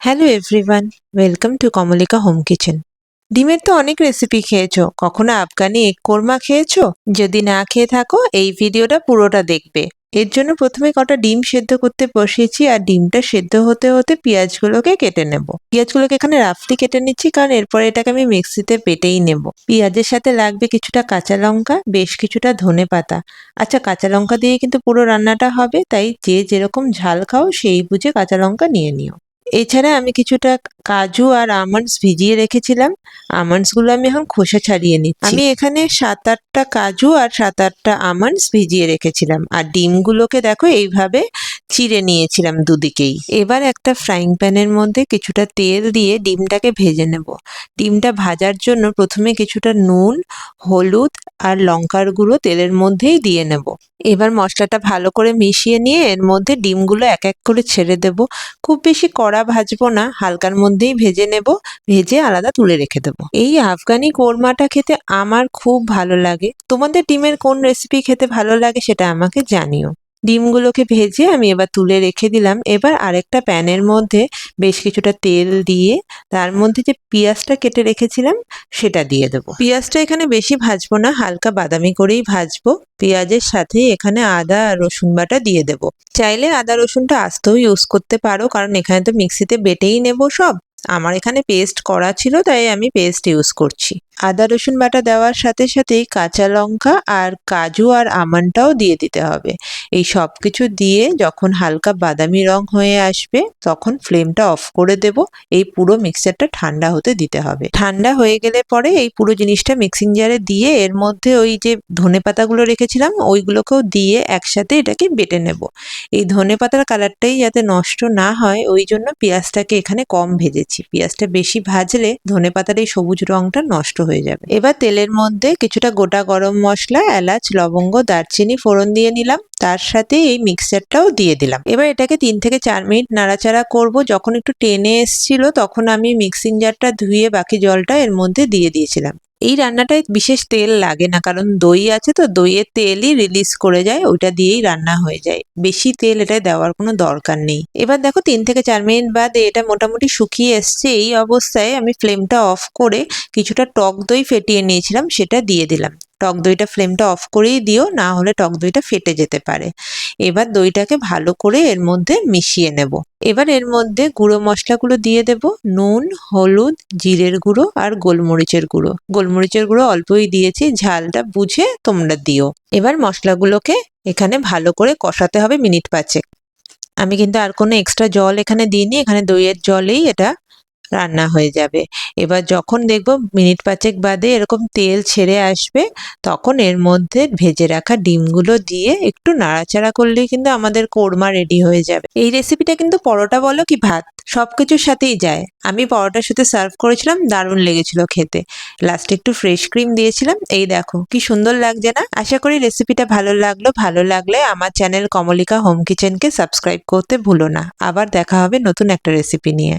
Hello everyone, welcome to Kamalika home kitchen. ডিমের তো অনেক রেসিপি খেয়েছো, কখনো আফগানি এগ কোরমা খেয়েছো? যদি না খেয়ে থাকো এই ভিডিওটা পুরোটা দেখবে। এর জন্য প্রথমে কটা ডিম সেদ্ধ করতে বসিয়েছি, আর ডিমটা সেদ্ধ হতে হতে পেঁয়াজগুলোকে কেটে নেব। পেঁয়াজগুলোকে এখানে রাফলি কেটে নিচ্ছি, কারণ এরপরে এটাকে আমি মিক্সিতে বেটেই নেব। পেঁয়াজের সাথে লাগবে কিছুটা কাঁচা লঙ্কা, বেশ কিছুটা ধনেপাতা। আচ্ছা, কাঁচা লঙ্কা দিয়ে কিন্তু পুরো রান্নাটা হবে, তাই যে যেরকম ঝাল খাও সেই বুঝে কাঁচা লঙ্কা নিয়ে নিও। এছাড়া আমি কিছুটা কাজু আর আমন্ডস ভিজিয়ে রেখেছিলাম। আমন্ডসগুলো আমি এখন খোসা ছাড়িয়ে নিচ্ছি। আমি এখানে 7-8টা কাজু আর 7-8টা আমন্ডস ভিজিয়ে রেখেছিলাম, আর ডিমগুলোকে দেখো এইভাবে চিড়ে নিয়েছিলাম দুদিকেই। এবার একটা ফ্রাইং প্যানের মধ্যে কিছুটা তেল দিয়ে ডিমটাকে ভেজে নেব। ডিমটা ভাজার জন্য প্রথমে কিছুটা নুন, হলুদ আর লঙ্কার গুঁড়ো তেলের মধ্যেই দিয়ে নেব। এবার মশলাটা ভালো করে মিশিয়ে নিয়ে এর মধ্যে ডিমগুলো এক এক করে ছেড়ে দেব। খুব বেশি কড়া ভাজবো না, হালকার মধ্যেই ভেজে নেব। ভেজে আলাদা তুলে রেখে দেবো। এই আফগানি কোরমাটা খেতে আমার খুব ভালো লাগে। তোমাদের ডিমের কোন রেসিপি খেতে ভালো লাগে সেটা আমাকে জানিও। ডিমগুলোকে ভেজে আমি এবার তুলে রেখে দিলাম। এবার আরেকটা প্যানের মধ্যে বেশ কিছুটা তেল দিয়ে তার মধ্যে যে পেঁয়াজটা কেটে রেখেছিলাম সেটা দিয়ে দেবো। পেঁয়াজটা এখানে বেশি ভাজবো না, হালকা বাদামি করেই ভাজবো। পেঁয়াজের সাথে এখানে আদা আর রসুন বাটা দিয়ে দেবো। চাইলে আদা রসুনটা আস্তেও ইউজ করতে পারো, কারণ এখানে তো মিক্সিতে বেটেই নেব সব। আমার এখানে পেস্ট করা ছিল, তাই আমি পেস্ট ইউজ করছি। আদা রসুন বাটা দেওয়ার সাথে সাথেই কাঁচা লঙ্কা আর কাজু আর আমন্ডটাও দিয়ে দিতে হবে। এই সব কিছু দিয়ে যখন হালকা বাদামি রং হয়ে আসবে তখন ফ্লেমটা অফ করে দেব। এই পুরো মিক্সচারটা ঠান্ডা হতে দিতে হবে। ঠান্ডা হয়ে গেলে পরে এই পুরো জিনিসটা মিক্সিং জারে দিয়ে এর মধ্যে ওই যে ধনেপাতাগুলো রেখেছিলাম ওইগুলোকেও দিয়ে একসাথে এটাকে বেটে নেব। এই ধনেপাতার কালারটাই যাতে নষ্ট না হয় ওই জন্য পেঁয়াজটাকে এখানে কম ভেজেছি। পেঁয়াজটা বেশি ভাজলে ধনেপাতার এই সবুজ রংটা নষ্ট হয়ে যাবে। এবার তেলের মধ্যে কিছুটা গোটা গরম মশলা, এলাচ, লবঙ্গ, দারচিনি ফোড়ন দিয়ে নিলাম। তার সাথে এই মিক্সচারটাও দিয়ে দিলাম। এবার এটাকে 3 থেকে 4 মিনিট নাড়াচাড়া করব। যখন একটু টেনে এসছিল তখন আমি মিক্সিং জারটা ধুয়ে বাকি জলটা এর মধ্যে দিয়ে দিয়েছিলাম। এই রান্নাটায় বিশেষ তেল লাগে না, কারণ দই আছে তো, দইয়ের তেলই রিলিজ করে যায়, ওইটা দিয়েই রান্না হয়ে যায়। বেশি তেল এটা দেওয়ার কোনো দরকার নেই। এবার দেখো 3 থেকে 4 মিনিট বাদে এটা মোটামুটি শুকিয়ে এসছে। এই অবস্থায় আমি ফ্লেমটা অফ করে কিছুটা টক দই ফেটিয়ে নিয়েছিলাম সেটা দিয়ে দিলাম। টক দইটা ফ্লেমটা অফ করেই দিও, না হলে টক দইটা ফেটে যেতে পারে। এবার দইটাকে ভালো করে এর মধ্যে মিশিয়ে নেব। এবার এর মধ্যে গুঁড়ো মশলাগুলো দিয়ে দেব। নুন, হলুদ, জিরের গুঁড়ো আর গোলমরিচের গুঁড়ো। গোলমরিচের গুঁড়ো অল্পই দিয়েছি, ঝালটা বুঝে তোমরা দিও। এবার মশলাগুলোকে এখানে ভালো করে কষাতে হবে মিনিট 5। আমি কিন্তু আর কোনো এক্সট্রা জল এখানে দিইনি, এখানে দইয়ের জলেই এটা রান্না হয়ে যাবে। এবার যখন দেখবো মিনিট 5 বাদে এরকম তেল ছেড়ে আসবে তখন এর মধ্যে ভেজে রাখা ডিমগুলো দিয়ে একটু নাড়াচাড়া করলেই কিন্তু আমাদের কোরমা রেডি হয়ে যাবে। এই রেসিপিটা কিন্তু পরোটা বলো কি ভাত সবকিছুর সাথেই যায়। আমি পরোটার সাথে সার্ভ করেছিলাম, দারুণ লেগেছিল খেতে। লাস্টে একটু ফ্রেশ ক্রিম দিয়েছিলাম। এই দেখো কি সুন্দর লাগছে না? আশা করি রেসিপিটা ভালো লাগলো। ভালো লাগলে আমার চ্যানেল কমলিকা হোম কিচেনকে সাবস্ক্রাইব করতে ভুলো না। আবার দেখা হবে নতুন একটা রেসিপি নিয়ে।